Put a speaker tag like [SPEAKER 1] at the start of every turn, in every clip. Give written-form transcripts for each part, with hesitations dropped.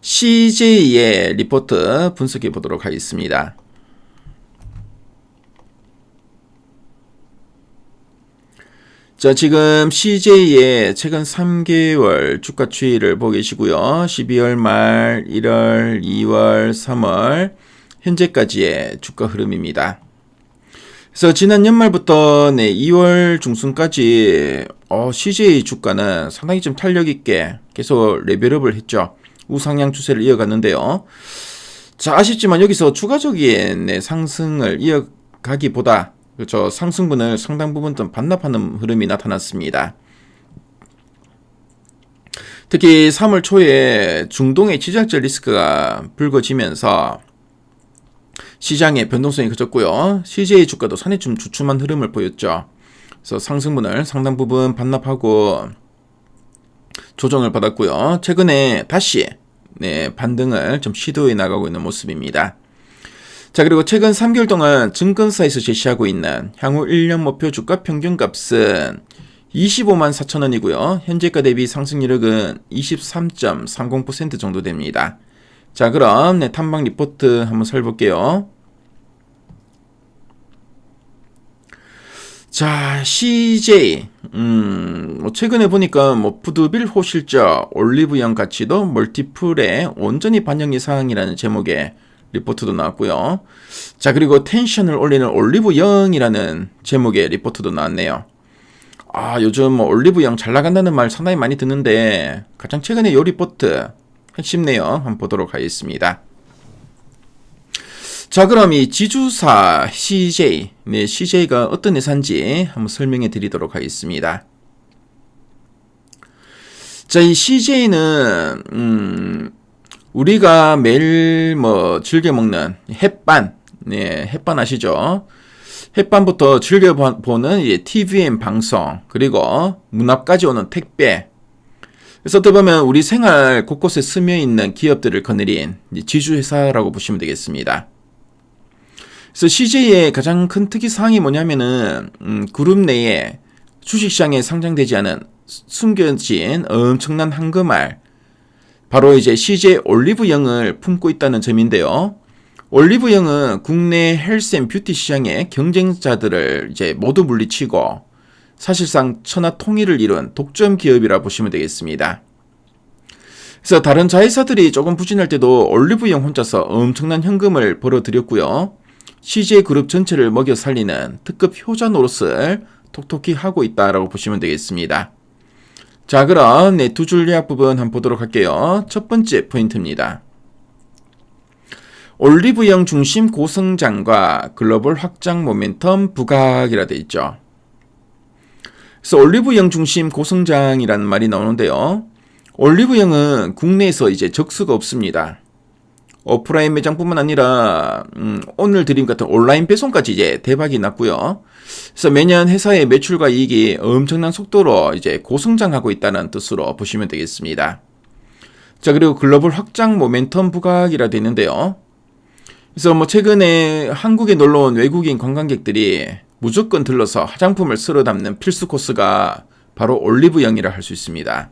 [SPEAKER 1] CJ의 리포트 분석해 보도록 하겠습니다. 자, 지금 CJ의 최근 3개월 주가 추이를 보고 계시고요. 12월 말, 1월, 2월, 3월 현재까지의 주가 흐름입니다. 그래서 지난 연말부터 2월 중순까지 CJ 주가는 상당히 좀 탄력 있게 계속 레벨업을 했죠. 우상향 추세를 이어갔는데요. 자, 아쉽지만 여기서 추가적인 상승을 이어가기보다 그렇죠. 상승분을 상당 부분 좀 반납하는 흐름이 나타났습니다. 특히 3월 초에 중동의 지정학적 리스크가 불거지면서 시장의 변동성이 커졌고요. CJ 주가도 상당히 좀 주춤한 흐름을 보였죠. 그래서 상승분을 상당 부분 반납하고 조정을 받았고요. 최근에 다시 반등을 좀 시도해 나가고 있는 모습입니다. 자, 그리고 최근 3개월 동안 증권사에서 제시하고 있는 향후 1년 목표 주가 평균값은 25만 4천 원이고요. 현재가 대비 상승 여력은 23.30% 정도 됩니다. 자, 그럼 탐방 리포트 한번 살펴볼게요. 자, CJ 최근에 보니까 푸드빌 호실적, 올리브영 가치도 멀티플에 온전히 반영 예상이라는 제목의 리포트도 나왔고요. 자, 그리고 텐션을 올리는 올리브영이라는 제목의 리포트도 나왔네요. 요즘 올리브영 잘 나간다는 말 상당히 많이 듣는데 가장 최근에 이 리포트 핵심 내용 한번 보도록 하겠습니다. 자, 그럼 이 지주사 CJ, CJ가 어떤 회사인지 한번 설명해 드리도록 하겠습니다. 자, 이 CJ는 우리가 매일 즐겨 먹는 햇반, 햇반 아시죠? 햇반부터 즐겨 보는 TVN 방송, 그리고 문 앞까지 오는 택배. 그래서 어떻게 보면 우리 생활 곳곳에 스며 있는 기업들을 거느린 지주회사라고 보시면 되겠습니다. 그래서 CJ의 가장 큰 특이사항이 뭐냐면은 그룹 내에 주식시장에 상장되지 않은 숨겨진 엄청난 한금알, 바로 이제 CJ 올리브영을 품고 있다는 점인데요. 올리브영은 국내 헬스 앤 뷰티 시장의 경쟁자들을 이제 모두 물리치고 사실상 천하 통일을 이룬 독점 기업이라 보시면 되겠습니다. 그래서 다른 자회사들이 조금 부진할 때도 올리브영 혼자서 엄청난 현금을 벌어들였고요. CJ 그룹 전체를 먹여 살리는 특급 효자 노릇을 톡톡히 하고 있다라고 보시면 되겠습니다. 자, 그럼 두 줄 요약 부분 한번 보도록 할게요. 첫 번째 포인트입니다. 올리브영 중심 고성장과 글로벌 확장 모멘텀 부각이라 되어 있죠. 그래서 올리브영 중심 고성장이라는 말이 나오는데요. 올리브영은 국내에서 이제 적수가 없습니다. 오프라인 매장뿐만 아니라 오늘 드림 같은 온라인 배송까지 이제 대박이 났고요. 그래서 매년 회사의 매출과 이익이 엄청난 속도로 이제 고성장하고 있다는 뜻으로 보시면 되겠습니다. 자, 그리고 글로벌 확장 모멘텀 부각이라 되어 있는데요. 그래서 최근에 한국에 놀러온 외국인 관광객들이 무조건 들러서 화장품을 쓸어 담는 필수 코스가 바로 올리브영이라 할 수 있습니다.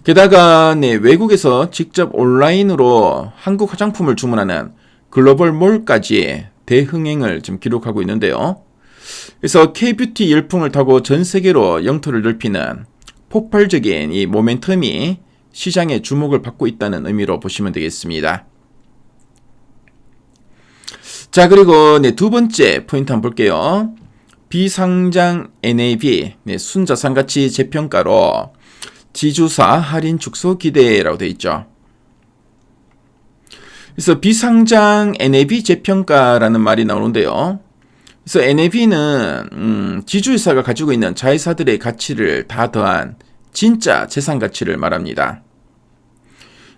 [SPEAKER 1] 게다가 외국에서 직접 온라인으로 한국 화장품을 주문하는 글로벌 몰까지 대흥행을 지금 기록하고 있는데요. 그래서 K-뷰티 열풍을 타고 전 세계로 영토를 넓히는 폭발적인 이 모멘텀이 시장의 주목을 받고 있다는 의미로 보시면 되겠습니다. 자, 그리고 두 번째 포인트 한번 볼게요. 비상장 NAV, 순자산가치 재평가로 지주사 할인 축소 기대라고 되어 있죠. 그래서 비상장 NAV 재평가라는 말이 나오는데요. 그래서 NAV는 지주회사가 가지고 있는 자회사들의 가치를 다 더한 진짜 재산 가치를 말합니다.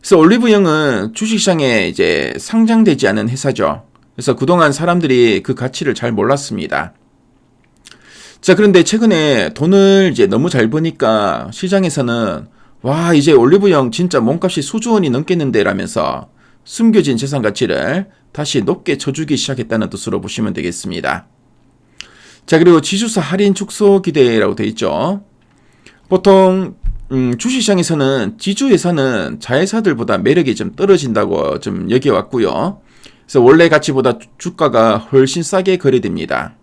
[SPEAKER 1] 그래서 올리브영은 주식시장에 이제 상장되지 않은 회사죠. 그래서 그동안 사람들이 그 가치를 잘 몰랐습니다. 자, 그런데 최근에 돈을 이제 너무 잘 버니까 시장에서는 와, 이제 올리브영 진짜 몸값이 수조 원이 넘겠는데 라면서 숨겨진 재산 가치를 다시 높게 쳐주기 시작했다는 뜻으로 보시면 되겠습니다. 자, 그리고 지주사 할인 축소 기대라고 되어 있죠. 보통 주식시장에서는 지주회사는 자회사들보다 매력이 좀 떨어진다고 좀 여겨왔고요. 그래서 원래 가치보다 주가가 훨씬 싸게 거래됩니다.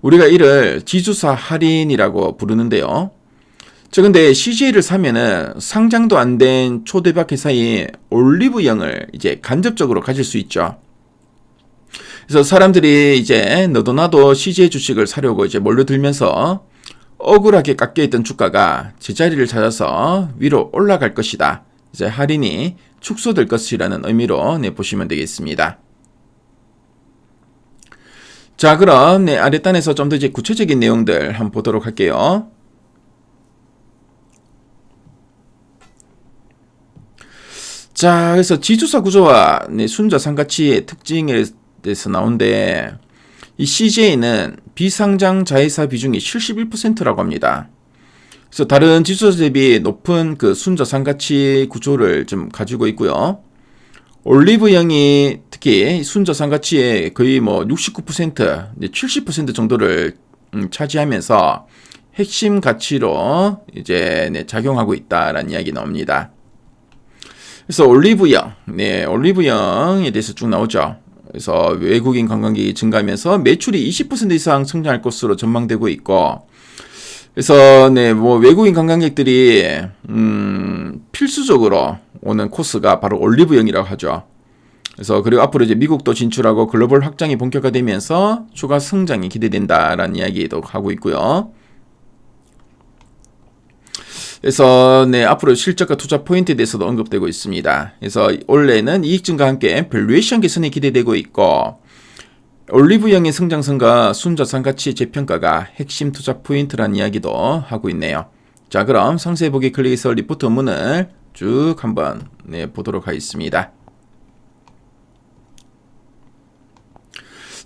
[SPEAKER 1] 우리가 이를 지주사 할인이라고 부르는데요. 근데 CJ를 사면은 상장도 안 된 초대박 회사인 올리브영을 이제 간접적으로 가질 수 있죠. 그래서 사람들이 이제 너도 나도 CJ 주식을 사려고 이제 몰려들면서 억울하게 깎여있던 주가가 제자리를 찾아서 위로 올라갈 것이다. 이제 할인이 축소될 것이라는 의미로 보시면 되겠습니다. 자, 그럼 아랫단에서 좀 더 이제 구체적인 내용들 한번 보도록 할게요. 자, 그래서 지주사 구조와 순자 상가치의 특징에 대해서 나오는데 이 CJ는 비상장 자회사 비중이 71%라고 합니다. 그래서 다른 지주사 대비 높은 그 순자 상가치 구조를 좀 가지고 있고요. 올리브영이 특히 순자 상가치의 거의 뭐 69%, 70% 정도를 차지하면서 핵심 가치로 이제 작용하고 있다라는 이야기 나옵니다. 그래서 올리브영에 대해서 쭉 나오죠. 그래서 외국인 관광객이 증가하면서 매출이 20% 이상 성장할 것으로 전망되고 있고, 그래서 뭐 외국인 관광객들이 필수적으로 오는 코스가 바로 올리브영이라고 하죠. 그래서 그리고 앞으로 이제 미국도 진출하고 글로벌 확장이 본격화되면서 추가 성장이 기대된다라는 이야기도 하고 있고요. 그래서 앞으로 실적과 투자 포인트에 대해서도 언급되고 있습니다. 그래서 올해는 이익 증가와 함께 밸류에이션 개선이 기대되고 있고, 올리브영의 성장성과 순자 상가치 재평가가 핵심 투자 포인트라는 이야기도 하고 있네요. 자, 그럼 상세 보기 클릭해서 리포트 원문을 쭉 한번 보도록 하겠습니다.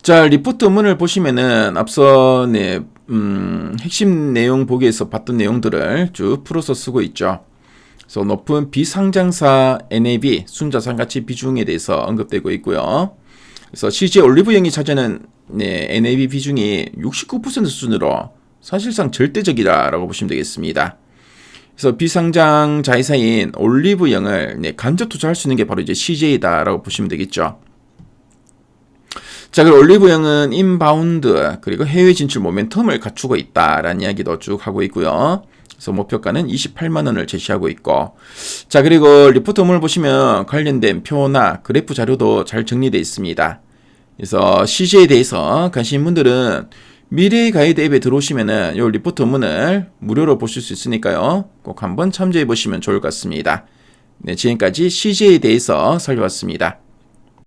[SPEAKER 1] 자, 리포트 원문을 보시면은 앞서 핵심 내용 보기에서 봤던 내용들을 쭉 풀어서 쓰고 있죠. 그래서 높은 비상장사 NAV 순자 상가치 비중에 대해서 언급되고 있고요. 그래서 CJ 올리브영이 차지하는 NAV 비중이 69% 수준으로 사실상 절대적이다라고 보시면 되겠습니다. 그래서 비상장 자회사인 올리브영을 간접 투자할 수 있는 게 바로 이제 CJ다라고 보시면 되겠죠. 자, 그리고 올리브영은 인바운드 그리고 해외 진출 모멘텀을 갖추고 있다라는 이야기도 쭉 하고 있고요. 그래서 목표가는 28만 원을 제시하고 있고, 자, 그리고 리포트 원문을 보시면 관련된 표나 그래프 자료도 잘 정리되어 있습니다. 그래서 CJ에 대해서 관심 있는 분들은 미래의 가이드 앱에 들어오시면은 이 리포트 원문을 무료로 보실 수 있으니까요. 꼭 한번 참조해 보시면 좋을 것 같습니다. 지금까지 CJ에 대해서 살펴봤습니다.